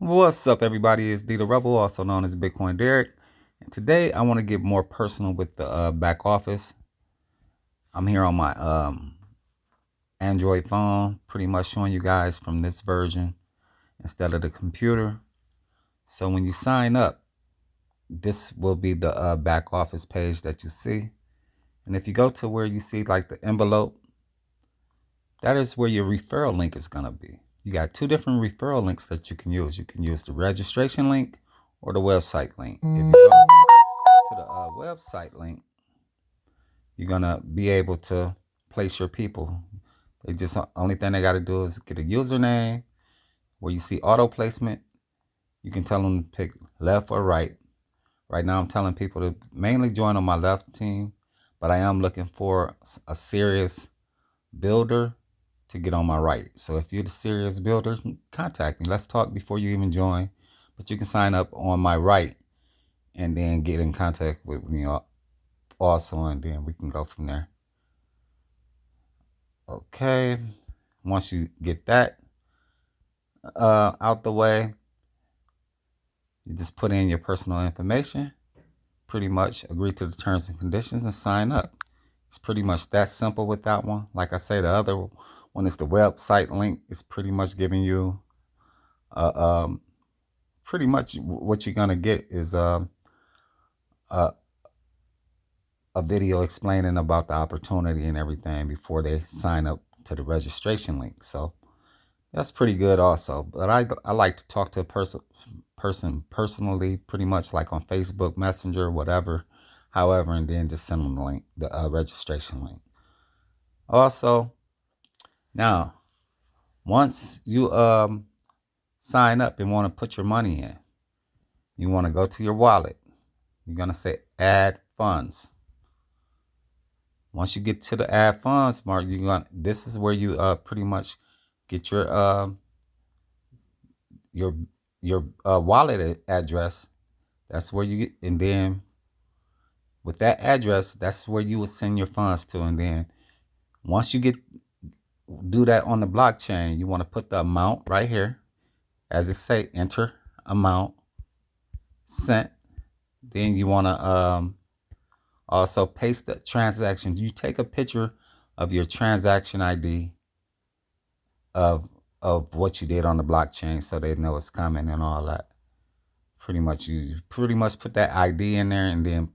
What's up, everybody? It's D the Rebel, also known as Bitcoin Derek. And today I want to get more personal with the back office. I'm here on my Android phone, pretty much showing you guys from this version instead of the computer. So when you sign up, this will be the back office page that you see. And if you go to where you see like the envelope, that is where your referral link is going to be. You got two different referral links that you can use. You can use the registration link or the website link. If you go to the website link, you're going to be able to place your people. They just, only thing they got to do is get a username where you see auto placement. You can tell them to pick left or right. Right now I'm telling people to mainly join on my left team, but I am looking for a serious builder to get on my right. So if you're the serious builder, contact me. Let's talk before you even join. But you can sign up on my right and then get in contact with me also, and then we can go from there. Okay. Once you get that out the way, you just put in your personal information, pretty much agree to the terms and conditions, and sign up. It's pretty much that simple with that one. Like I say, the other one is the website link. It's pretty much giving you pretty much what you're gonna get is a video explaining about the opportunity and everything before they sign up to the registration link. So that's pretty good also. But I like to talk to a person personally, pretty much like on Facebook Messenger, whatever, however, and then just send them the link, the registration link. Also, now once you sign up and want to put your money in, you want to go to your wallet. You're gonna say add funds. Once you get to the add funds mark, this is where you pretty much get your wallet address. That's where you get, and then with that address, that's where you would send your funds to. And then once you do that on the blockchain, you want to put the amount right here, as it say, enter amount sent. Then you want to also paste the transaction. You take a picture of your transaction ID of what you did on the blockchain, so they know it's coming and all that. You pretty much put that ID in there, and then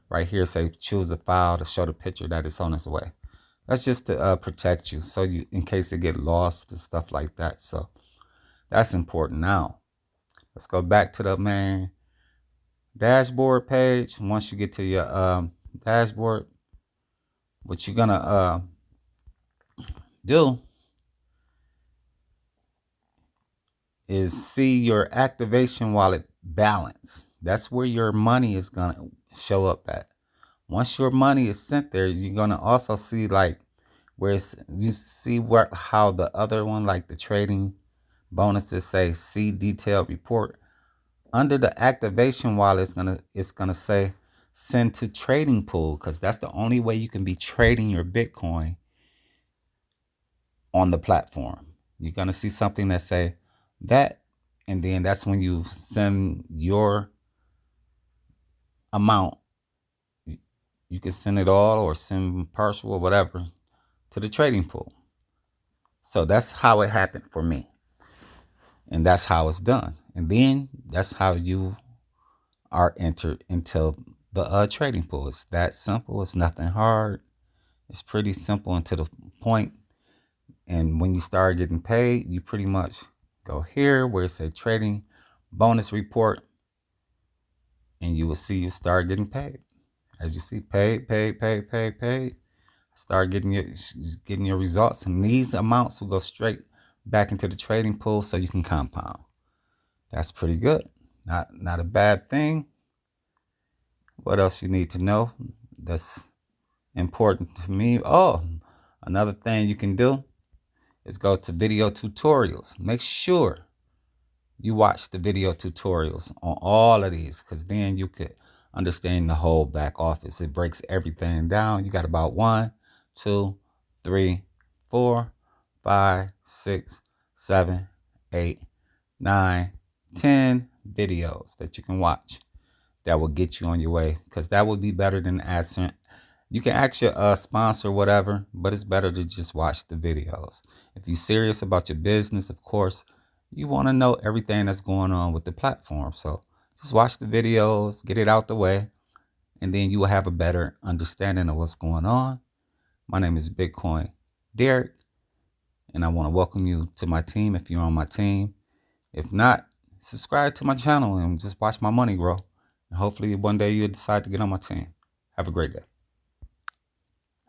right here say choose a file to show the picture that it's on its way. That's just to protect you, so you, in case it get lost and stuff like that. So that's important. Now let's go back to the main dashboard page. Once you get to your dashboard, what you're gonna do is see your activation wallet balance. That's where your money is gonna show up at. Once your money is sent there, you're gonna also see like where you see how the other one, like the trading bonuses, say see detailed report. Under the activation wallet, it's gonna say send to trading pool, because that's the only way you can be trading your Bitcoin on the platform. You're gonna see something that say that, and then that's when you send your amount. You can send it all or send partial or whatever to the trading pool. So that's how it happened for me, and that's how it's done. And then that's how you are entered into the trading pool. It's that simple. It's nothing hard. It's pretty simple and to the point. And when you start getting paid, you pretty much go here where it says trading bonus report, and you will see you start getting paid. As you see, paid. Start getting your results, and these amounts will go straight back into the trading pool so you can compound. That's pretty good. Not a bad thing. What else you need to know that's important to me? Oh, another thing you can do is go to video tutorials. Make sure you watch the video tutorials on all of these, because then you could understand the whole back office. It breaks everything down. You got about 1, 2, 3, 4, 5, 6, 7, 8, 9, 10 videos that you can watch that will get you on your way, because that would be better than asking. You can ask your sponsor, whatever, but it's better to just watch the videos. If you're serious about your business, of course, you want to know everything that's going on with the platform. So just watch the videos, get it out the way, and then you will have a better understanding of what's going on. My name is Bitcoin Derek, and I want to welcome you to my team if you're on my team. If not, subscribe to my channel and just watch my money grow. And hopefully one day you'll decide to get on my team. Have a great day.